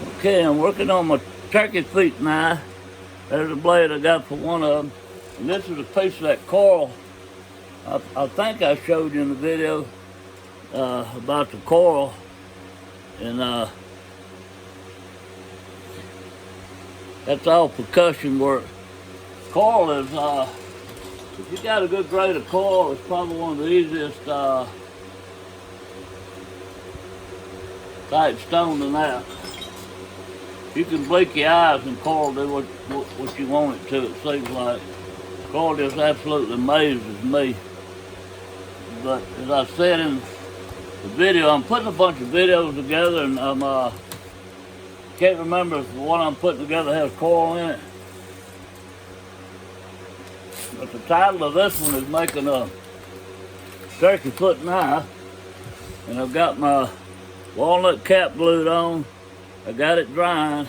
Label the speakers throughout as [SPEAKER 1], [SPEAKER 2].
[SPEAKER 1] Okay, I'm working on my turkey feet knife. There's a blade I got for one of them. And this is a piece of that coral. I think I showed you in the video about the coral. And that's all percussion work. Coral is, if you got a good grade of coral, it's probably one of the easiest type stone in that. You can blink your eyes and coral do what you want it to, it seems like. Coral just absolutely amazes me. But as I said in the video, I'm putting a bunch of videos together, and I'm can't remember if the one I'm putting together has coral in it. But the title of this one is making a turkey foot knife, and I've got my walnut cap glued on. I got it drying.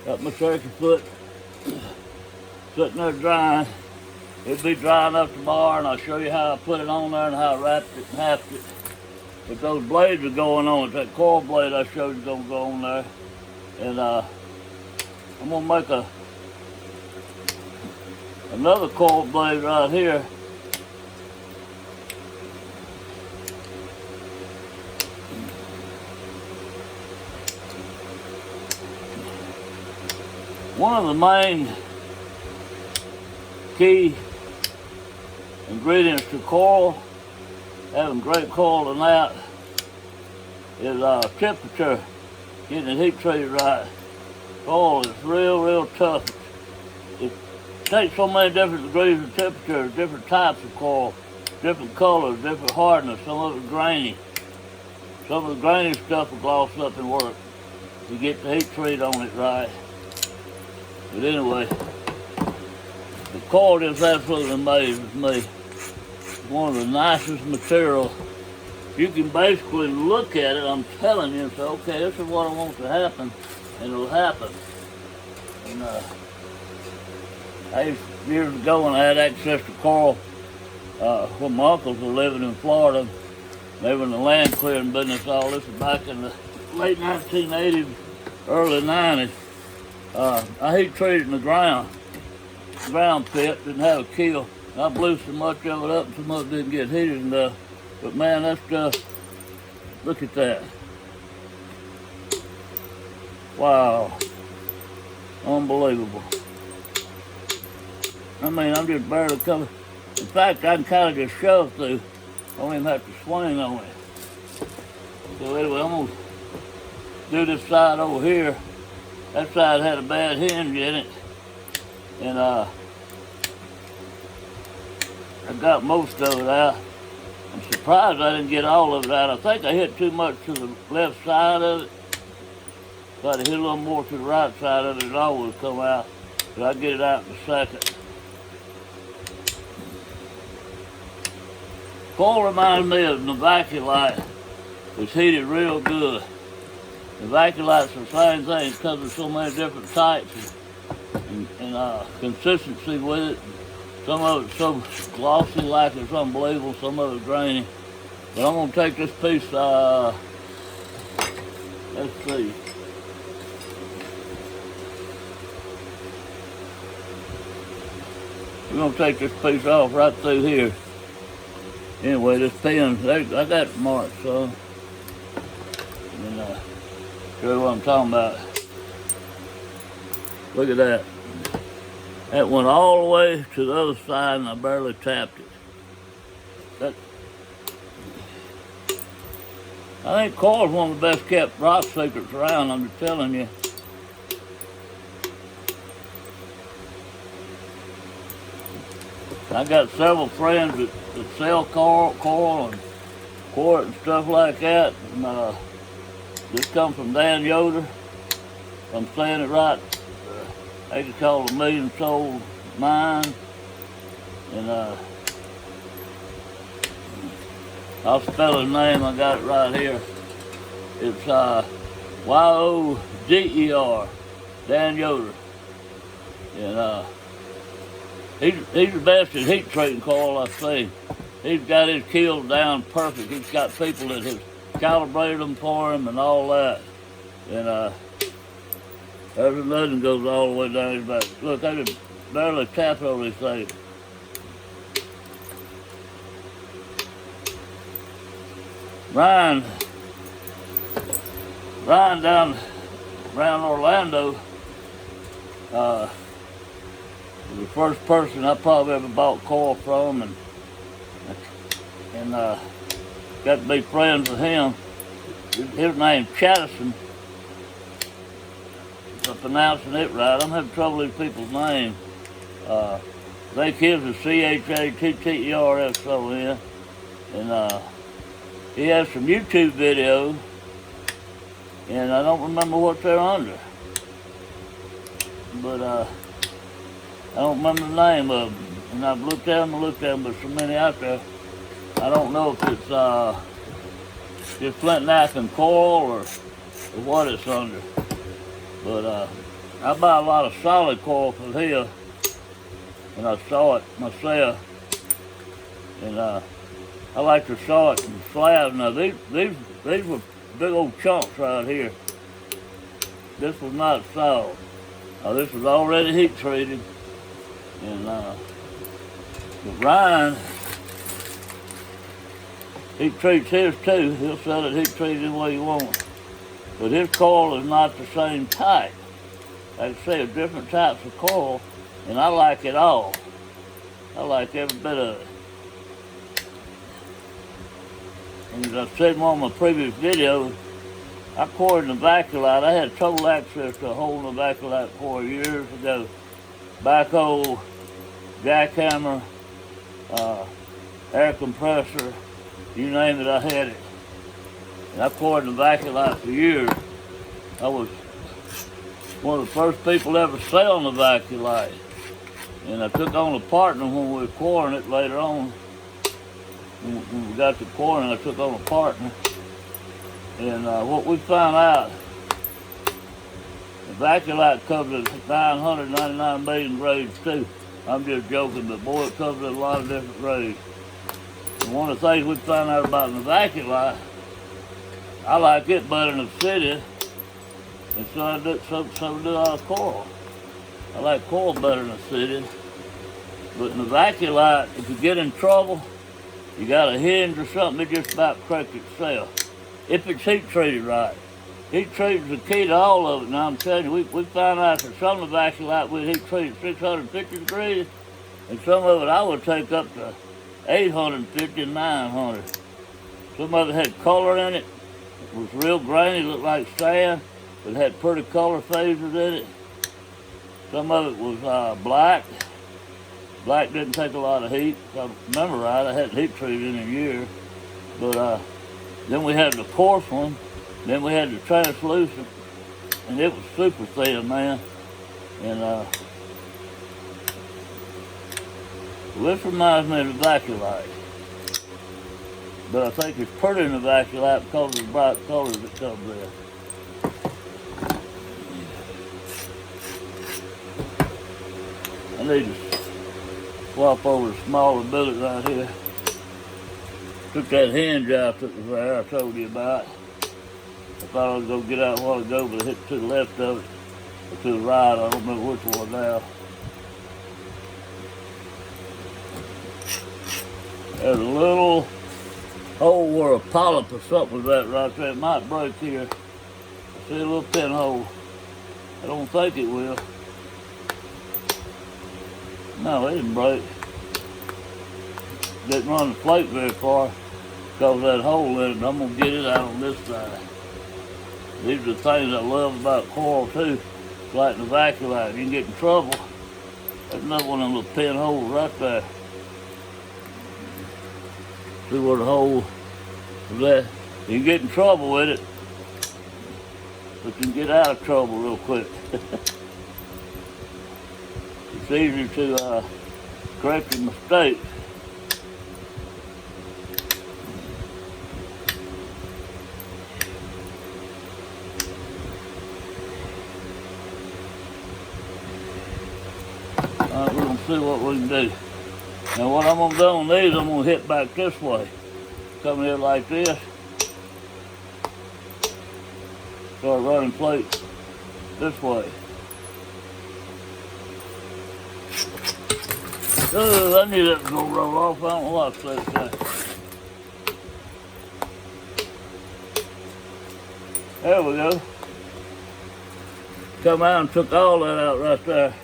[SPEAKER 1] Got my turkey foot sitting there drying. It'll be dry enough tomorrow, and I'll show you how I put it on there and how I wrapped it and halved it. But those blades are going on. It's that coral blade I showed you is going to go on there. And I'm going to make another coral blade right here. One of the main key ingredients to coral, having great coral in that, is temperature, getting the heat treated right. Coral is real tough. It takes so many different degrees of temperature, different types of coral, different colors, different hardness. Some of it's grainy. Some of the grainy stuff will gloss up and work if you get the heat treat on it right. But anyway, the coral just absolutely amazes me. It's one of the nicest materials. You can basically look at it, I'm telling you, and say, okay, this is what I want to happen, and it'll happen. And years ago when I had access to coral, when my uncles were living in Florida, they were in the land clearing business. All this was back in the late 1980s, early 90s. I heat treated in the ground pit, didn't have a kiln. I blew so much of it up and so much didn't get heated enough. But man, that's just, look at that. Wow. Unbelievable. I mean, I'm just barely coming. In fact, I can kind of just shove through. I don't even have to swing on it. So anyway, I'm going to do this side over here. That side had a bad hinge in it, and I got most of it out. I'm surprised I didn't get all of it out. I think I hit too much to the left side of it. If I'd hit a little more to the right side of it, it all would come out. But I'll get it out in a second. Coral reminds me of Novaculite. It's heated real good. Novaculite's the same thing. It comes in so many different types and consistency with it. Some of it's so glossy like it's unbelievable, some of it's grainy. But I'm going to take this piece, let's see. We're going to take this piece off right through here. Anyway, this pen, I got it marked, so. And show you what I'm talking about. Look at that. That went all the way to the other side and I barely tapped it. I think coral is one of the best kept rock secrets around, I'm just telling you. I got several friends that sell coral and quartz and stuff like that. And this comes from Dan Yoder. If I'm saying it right, they just call it a million soul mine. And I'll spell his name, I got it right here. It's Y-O-D-E-R, Dan Yoder. And he's the best at heat treating coral I've seen. He's got his kilns down perfect. He's got people that have calibrated them for him and all that. And There's another one goes all the way down his back. Look, I can barely tap on this thing. Ryan down around Orlando was the first person I probably ever bought coil from, and got to be friends with him. His name's Chattison. If I'm pronouncing it right, I'm having trouble with people's names. I think his is Chatterson, and he has some YouTube videos, and I don't remember what they're under. But I don't remember the name of them. And I've looked at them, but so many out there. I don't know if it's just flint knife and coil or what it's under. But I buy a lot of solid coil from here, and I saw it myself. And I like to saw it in slabs. Now these were big old chunks right here. This was not sawed. This was already heat treated. And but Ryan, heat treats his too. He'll sell it heat treated the way you want it. But his coil is not the same type. Like I say, there's different types of coil, and I like it all. I like every bit of it. And as I said in one of my previous videos, I cored in the Vaculite. I had trouble access to a hole in the Vaculite 4 years ago. Backhoe, jackhammer, air compressor, you name it, I had it. And I cored in the Vaculite for years. I was one of the first people ever selling the Vaculite. And I took on a partner when we were coring it later on. When we got to coring, I took on a partner. And what we found out, the Vaculite covers 999 million grades too. I'm just joking, but boy, it covers a lot of different grades. And one of the things we found out about the Vaculite, I like it better than the city, and so do our coil. I like coil better than the city. But in the Vaculite, if you get in trouble, you got a hinge or something, it just about corrects itself. If it's heat treated right. Heat treated is the key to all of it. Now I'm telling you, we found out that some of the Vaculite we heat treated 650 degrees, and some of it I would take up to 850 and 900. Some of it had color in it. It was real grainy, looked like sand, but had pretty color phases in it. Some of it was black. Black didn't take a lot of heat. If I remember right, I hadn't heat treated in a year. But then we had the coarse one. Then we had the translucent, and it was super thin, man. And this reminds me of the Vaculite. But I think it's pretty in the Vaculite because of the bright colors that come there. I need to swap over the smaller billet right here. Took that hinge out that was there I told you about. I thought I was going to get out a while ago, but I hit to the left of it, or to the right, I don't remember which one now. There's a little hole where a polyp or something was at right there. It might break here. I see a little pinhole. I don't think it will. No, it didn't break. Didn't run the plate very far because of that hole in it. I'm going to get it out on this side. These are the things I love about coil too. Like the Vaculite, you can get in trouble. There's another one of them little pinholes right there. See where the hole is at? You can get in trouble with it, but you can get out of trouble real quick. It's easier to correct your mistakes. Alright, we're going to see what we can do. Now what I'm going to do on these, I'm going to hit back this way. Come here like this. Start running plates this way. Oh, I knew that was gonna roll off. I don't know what I said that. There we go. Come out and took all that out right there.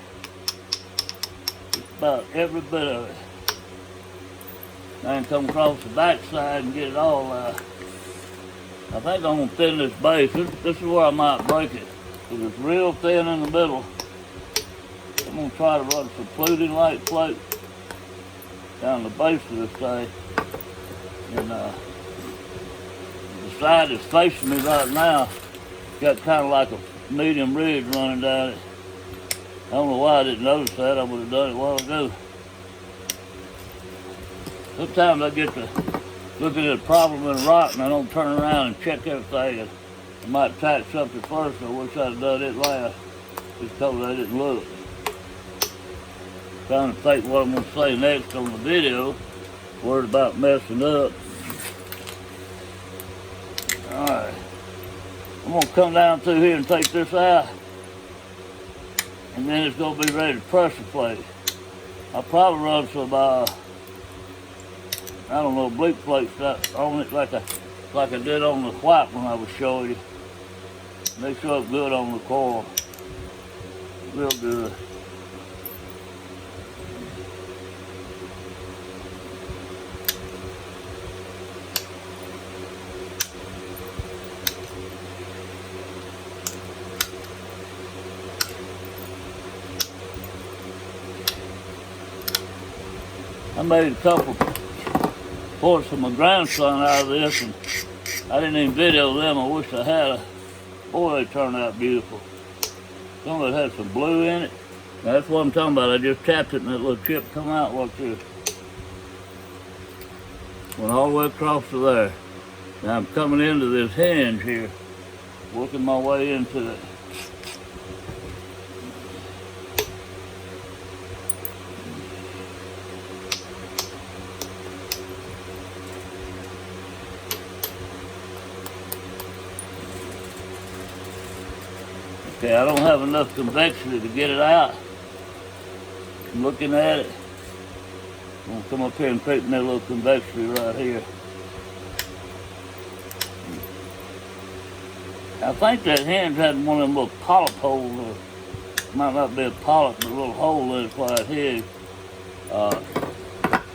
[SPEAKER 1] Just about every bit of it. Then come across the back side and get it all out. I think I'm gonna thin this base. This is where I might break it. Because it's real thin in the middle. I'm gonna try to run some fluting like float down the base of this thing. And the side that's facing me right now got kind of like a medium ridge running down it. I don't know why I didn't notice that. I would have done it a while ago. Sometimes I get to looking at a problem in a rock and I don't turn around and check everything. And I might attack something first. I wish I'd done it last. Just because I didn't look. Trying to think what I'm going to say next on the video. Worried about messing up. Alright. I'm going to come down through here and take this out. And then it's going to be ready to pressure plate. I'll probably run some, I don't know, bleach plates on it like I did on the white when I was showing you. They show up good on the coil. Real good. I made a couple ports of my grandson out of this, and I didn't even video them. I wish I had. Boy, they turned out beautiful. Some of it had some blue in it. Now, that's what I'm talking about. I just tapped it and that little chip come out. Watch this. Went all the way across to there. Now I'm coming into this hinge here, working my way into it. Okay, I don't have enough convexity to get it out. I'm looking at it. I'm gonna come up here and pick that little convexity right here. I think that hinge had one of them little polyp holes, or might not be a polyp, but a little hole in it quite huge. I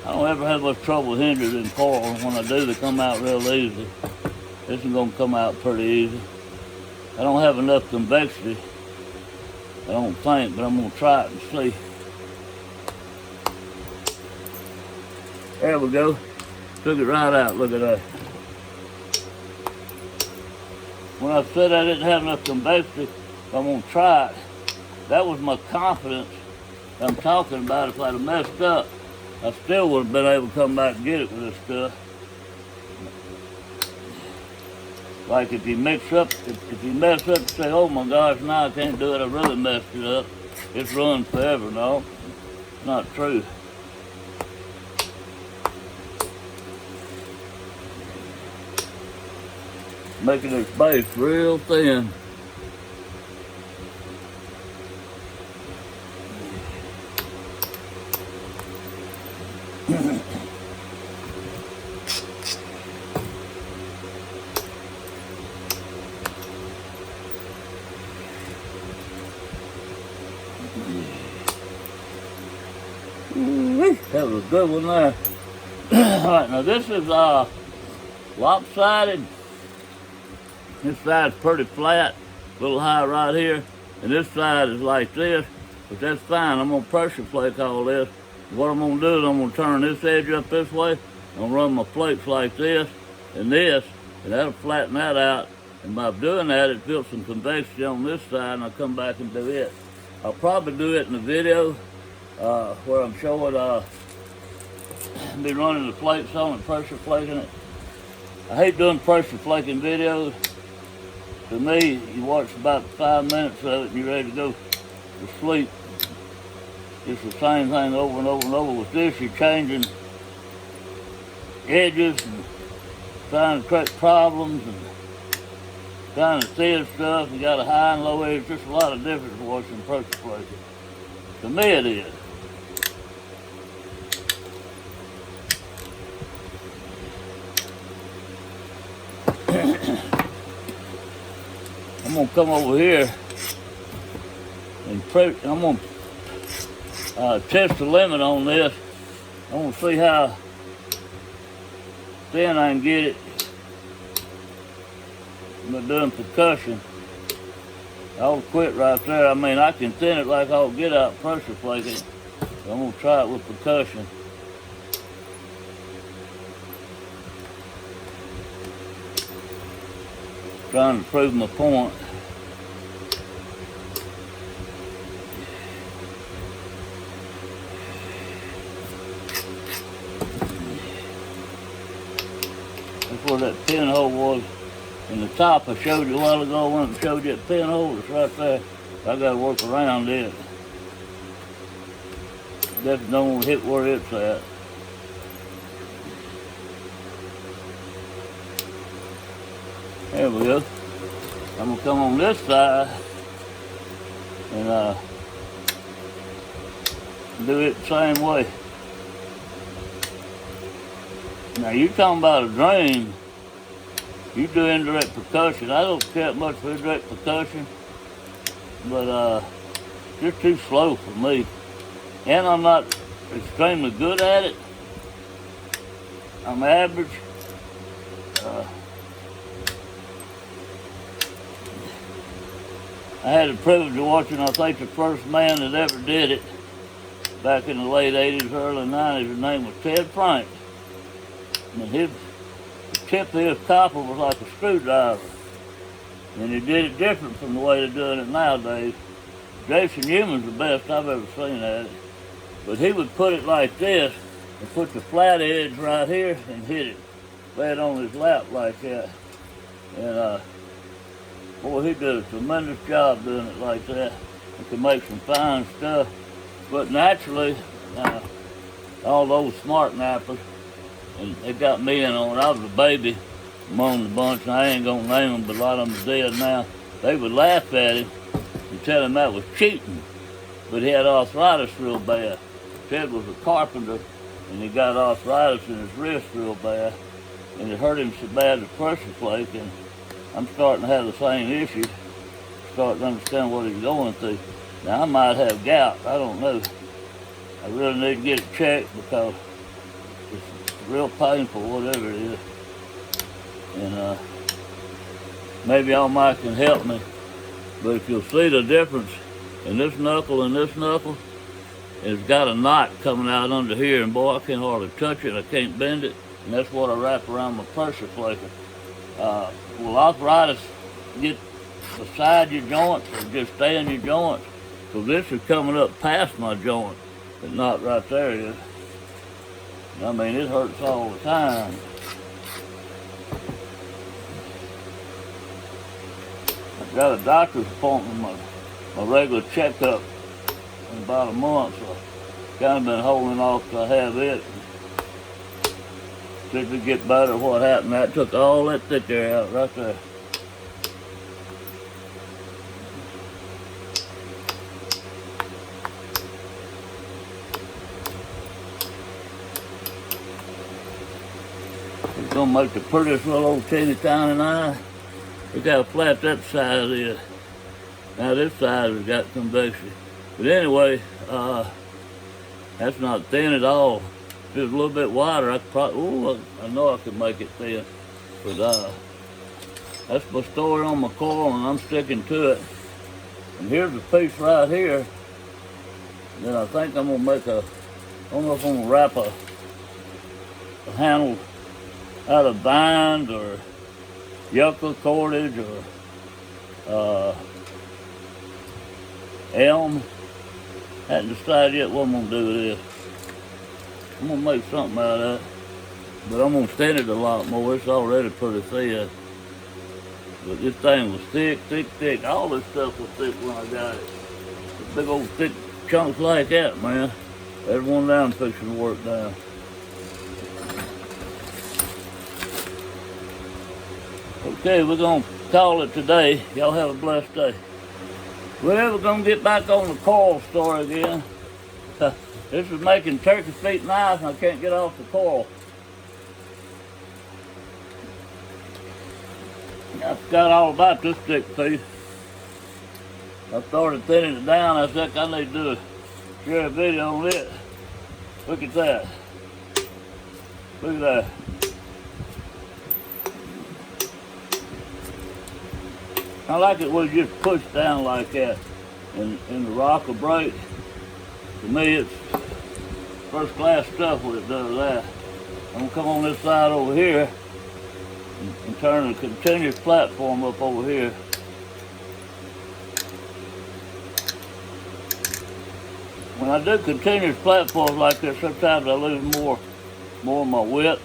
[SPEAKER 1] don't ever have much trouble with hinges in coil. When I do, they come out real easy. This is gonna come out pretty easy. I don't have enough convexity, I don't think, but I'm going to try it and see. There we go. Took it right out. Look at that. When I said I didn't have enough convexity, I'm going to try it. That was my confidence I'm talking about. If I'd have messed up, I still would have been able to come back and get it with this stuff. Like if you mix up, if you mess up and say, oh my gosh, now I can't do it, I really messed it up. It's ruined forever. No, it's not true. Making this base real thin. That was a good one there. Alright, now this is lopsided. This side's pretty flat, a little high right here. And this side is like this, but that's fine. I'm gonna pressure plate all this. What I'm gonna do is I'm gonna turn this edge up this way. I'm gonna run my plates like this, and that'll flatten that out. And by doing that, it built some convexity on this side, and I'll come back and do it. I'll probably do it in the video where I'm showing be running the plates on and pressure flaking it. I hate doing pressure flaking videos. To me, you watch about 5 minutes of it and you're ready to go to sleep. It's the same thing over and over and over. With this, you're changing edges and trying to correct problems and trying to see stuff. You got a high and low edge. Just a lot of difference watching pressure flaking. To me, it is. I'm gonna come over here and I'm gonna test the limit on this. I want to see how thin I can get it by doing percussion. I'll quit right there. I mean, I can thin it like I'll get out pressure flaking. I'm gonna try it with percussion. Trying to prove my point. That's where that pinhole was in the top I showed you a while ago. I went and showed you that pinhole. It's right there. I gotta work around it. Definitely don't want to hit where it's at. There we go. I'm gonna come on this side and do it the same way. Now you talking about a drain, you do indirect percussion. I don't care much for indirect percussion, but just too slow for me. And I'm not extremely good at it. I'm average. I had the privilege of watching, I think, the first man that ever did it back in the late 80s, early 90s. His name was Ted Frank. And the tip of his copper was like a screwdriver. And he did it different from the way they're doing it nowadays. Jason Newman's the best I've ever seen at it. But he would put it like this and put the flat edge right here and hit it. Lay it on his lap like that. And boy, he did a tremendous job doing it like that. He could make some fine stuff. But naturally, all those smart nappers, and they got me in on it. I was a baby among the bunch, and I ain't gonna name them, but a lot of them are dead now. They would laugh at him and tell him that was cheating. But he had arthritis real bad. Ted was a carpenter, and he got arthritis in his wrist real bad, and it hurt him so bad the pressure flake. And I'm starting to have the same issues, starting to understand what he's going through. Now, I might have gout, I don't know. I really need to get it checked because it's real painful, whatever it is. And maybe Almighty can help me. But if you'll see the difference in this knuckle and this knuckle, it's got a knot coming out under here, and boy, I can't hardly touch it, I can't bend it, and that's what I wrap around my pressure flaker. Will arthritis get beside your joints or just stay in your joints? So this is coming up past my joint, but not right there is. I mean, it hurts all the time. I've got a doctor's appointment, my regular checkup in about a month, so I've kind of been holding off till I have it. See if we get better what happened. That took all that thick air out right there. It's gonna make the prettiest little old teeny tiny eye. Look how flat that side is. Now this side has got convection. But anyway, that's not thin at all. If it was a little bit wider, I could probably, I know I could make it thin. But that's my story on my coil, and I'm sticking to it. And here's a piece right here. Then I think I'm gonna make I don't know if I'm gonna wrap a handle out of vines or yucca cordage or elm. Hadn't decided yet what I'm gonna do with this. I'm gonna make something out of it, but I'm gonna thin it a lot more. It's already pretty thin. But this thing was thick, thick, thick. All this stuff was thick when I got it. The big old thick chunks like that, man. There's one down fixing to work down. Okay, we're gonna call it today. Y'all have a blessed day. Well, we're gonna get back on the coil story again. This is making turkey feet knives, and I can't get off the coil. I forgot all about this thick piece. I started thinning it down. I think I need to share a video on it. Look at that. Look at that. I like it when you just push down like that and the rock will break. To me, it's first class stuff when it does that. I'm gonna come on this side over here and turn the continuous platform up over here. When I do continuous platforms like this, sometimes I lose more of my width.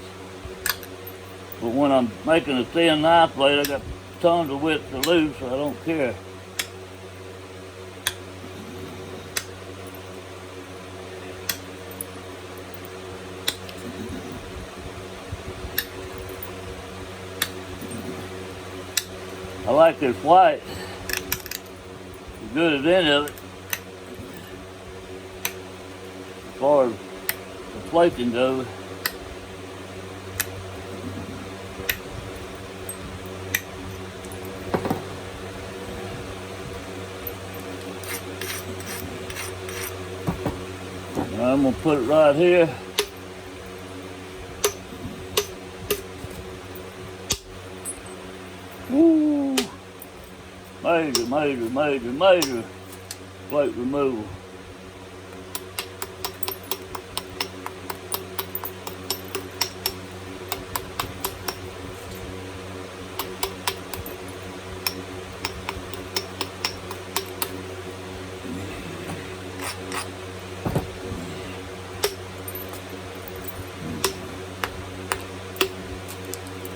[SPEAKER 1] But when I'm making a thin knife blade, I got tons of width to lose, so I don't care. I like this white, as good as any of it, as far as the flaking goes. And I'm gonna put it right here. Woo! Major plate removal.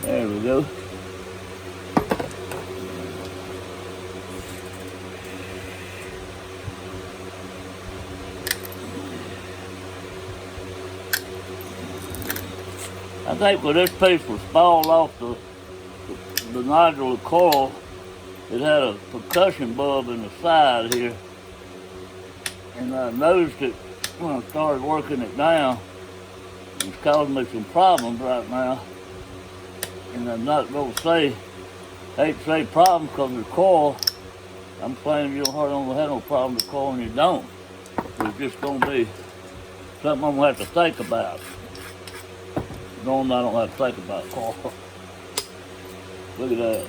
[SPEAKER 1] There we go. I think when this piece was spalled off the nodule of coil, it had a percussion bulb in the side here. And I noticed it when I started working it down. It's causing me some problems right now. And I'm not going to say, hate to say problems because of the coil. I'm claiming you don't hardly have no problem with the coil and you don't. It's just going to be something I'm going to have to think about. Normally I don't have to think about coil. Look at that.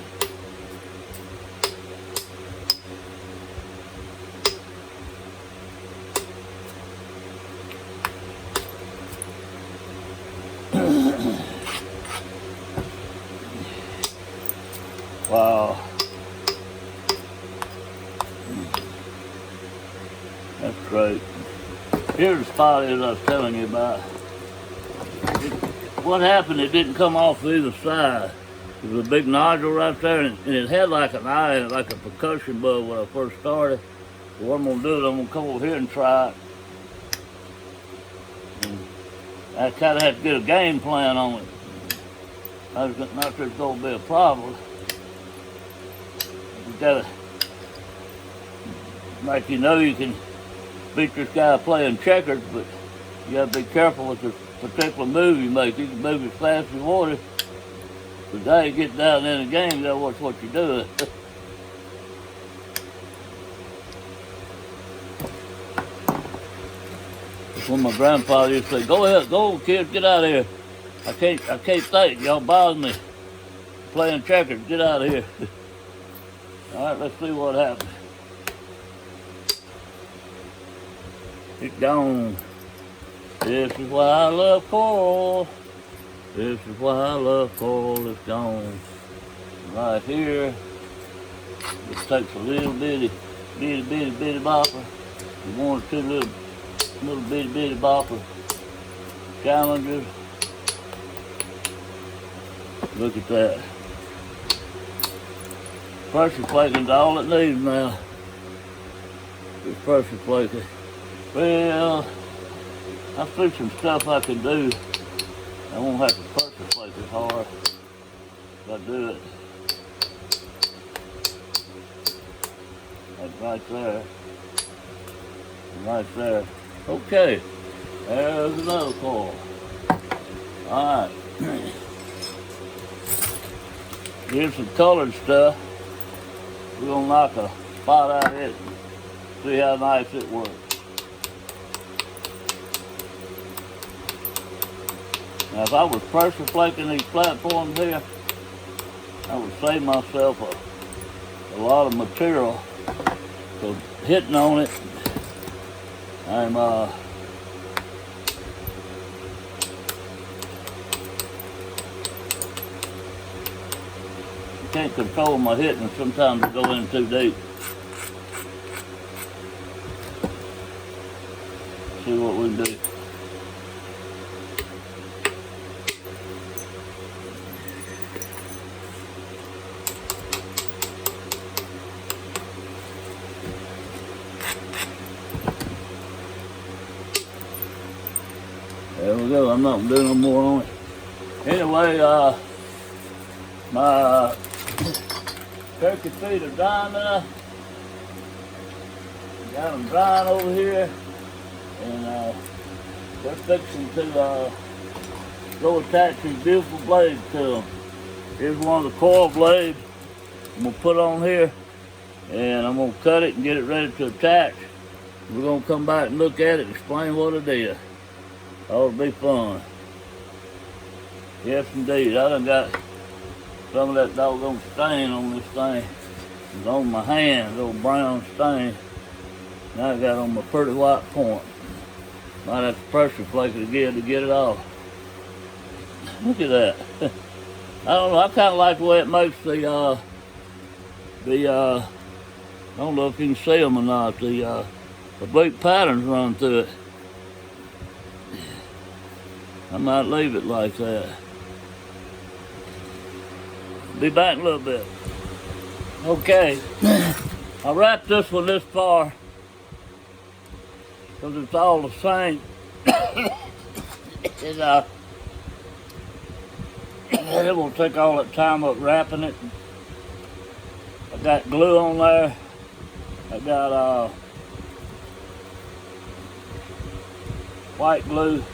[SPEAKER 1] Wow. That's great. Here's the spot as I was telling you about. What happened, it didn't come off either side. There was a big nodule right there, and it had like an eye in it, like a percussion bulb when I first started. So what I'm going to do is I'm going to come over here and try it. And I kind of had to get a game plan on it. I was not sure it's going to be a problem. You gotta, like you can beat this guy playing checkers, but you gotta be careful with the particular move you make. You can move as fast as you want it, but now you get down in the game, you gotta watch what you're doing. That's when my grandfather used to say, "Go ahead, go kids, get out of here. I can't think, y'all bother me. Playing checkers, get out of here." All right, let's see what happens. It's gone. This is why I love coral. This is why I love coral. It's gone. Right here, it takes a little bitty bopper. One or two little bitty bopper challenges. Look at that. Pressure plating is all it needs now. It's pressure plating. Well, I see some stuff I can do. I won't have to pressure plate as hard if I do it. Like right there. And right there. Okay. There's another coil. Alright. Here's some colored stuff. We're gonna knock a spot out it. See how nice it works. Now if I was pressure flaking these platforms here, I would save myself a lot of material. So hitting on it, I'm can't control my hitting, sometimes I go in too deep. See what we can do. There we go, I'm not gonna do no more on it. Anyway, my turkey feet are drying now. Got them drying over here, and we're fixing to go attach these beautiful blades to them. Here's one of the coil blades I'm gonna put on here, and I'm gonna cut it and get it ready to attach. We're gonna come back and look at it and explain what it is. Ought to be fun. Yes, indeed. I done got some of that doggone stain on this thing. It's on my hand, little brown stain. Now I got on my pretty white point. Might have to pressure flake it again to get it off. Look at that. I don't know, I kind of like the way it makes the I don't know if you can see them or not, the bleak patterns run through it. I might leave it like that. Be back in a little bit. Okay, I wrapped this one this far because it's all the same. It won't take all that time up wrapping it. I got glue on there. I got white glue.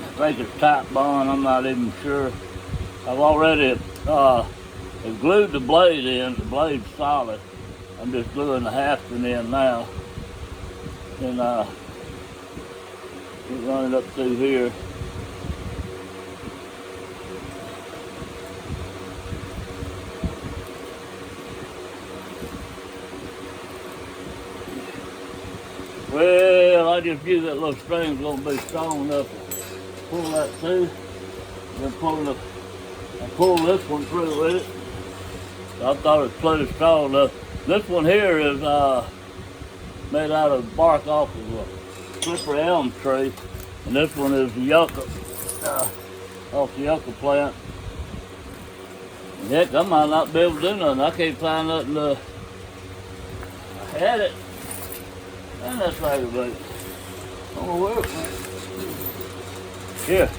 [SPEAKER 1] I think it's Type Bond, I'm not even sure. I've already glued the blade in, the blade's solid. I'm just gluing the hafting in now. And run it up through here. Well, I just knew that little string's gonna be strong enough to pull that through. Then pull this one through with it. I thought it was pretty strong enough. This one here is made out of bark off of a slippery elm tree, and this one is the yucca, off the yucca plant. And heck, I might not be able to do nothing. I can't find nothing to. I had it. And that's aggravating. Oh, where? Here,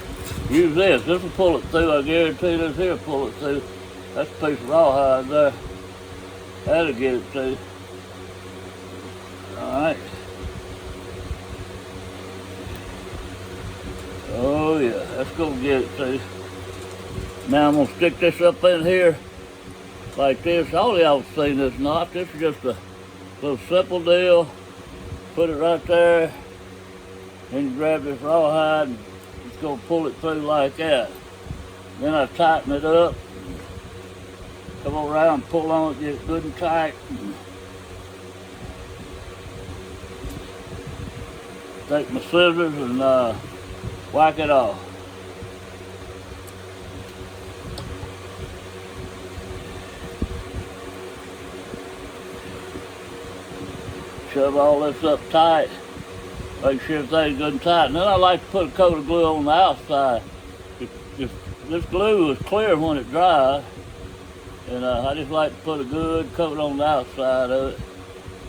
[SPEAKER 1] use this. This will pull it through. I guarantee this here will pull it through. That's a piece of rawhide there. That'll get it through. Alright. Oh yeah, let's go get it through. Now I'm gonna stick this up in here like this. All y'all have seen this knot. This is just a little simple deal. Put it right there, then you grab this rawhide and just go pull it through like that. Then I tighten it up, come around and pull on it, get it good and tight. Take my scissors and whack it off. Shove all this up tight, make sure everything's good and tight. And then I like to put a coat of glue on the outside. If this glue is clear when it dries, and I just like to put a good coat on the outside of it.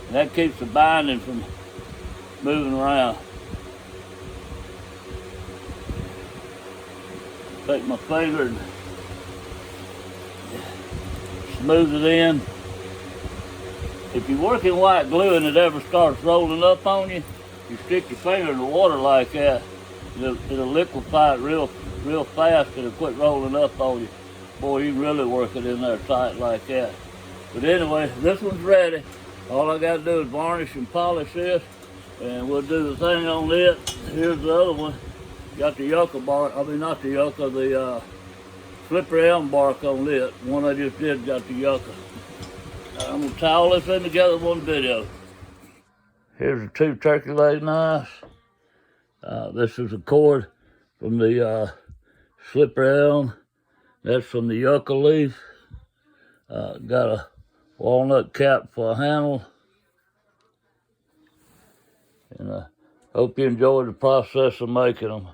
[SPEAKER 1] And that keeps the binding from moving around. Take my finger and smooth it in. If you're working white glue and it ever starts rolling up on you, you stick your finger in the water like that, it'll liquefy it real fast and it'll quit rolling up on you. boy, you can really work it in there tight like that. But anyway, this one's ready. All I got to do is varnish and polish this, and we'll do the thing on it. Here's the other one. Got the yucca bark, I mean not the yucca, the slippery elm bark on it. The one I just did got the yucca. I'm gonna tie all this in together in one video. Here's the 2 turkey leg knives. This is a cord from the slippery elm. That's from the yucca leaf. Got a walnut cap for a handle. And I hope you enjoyed the process of making them.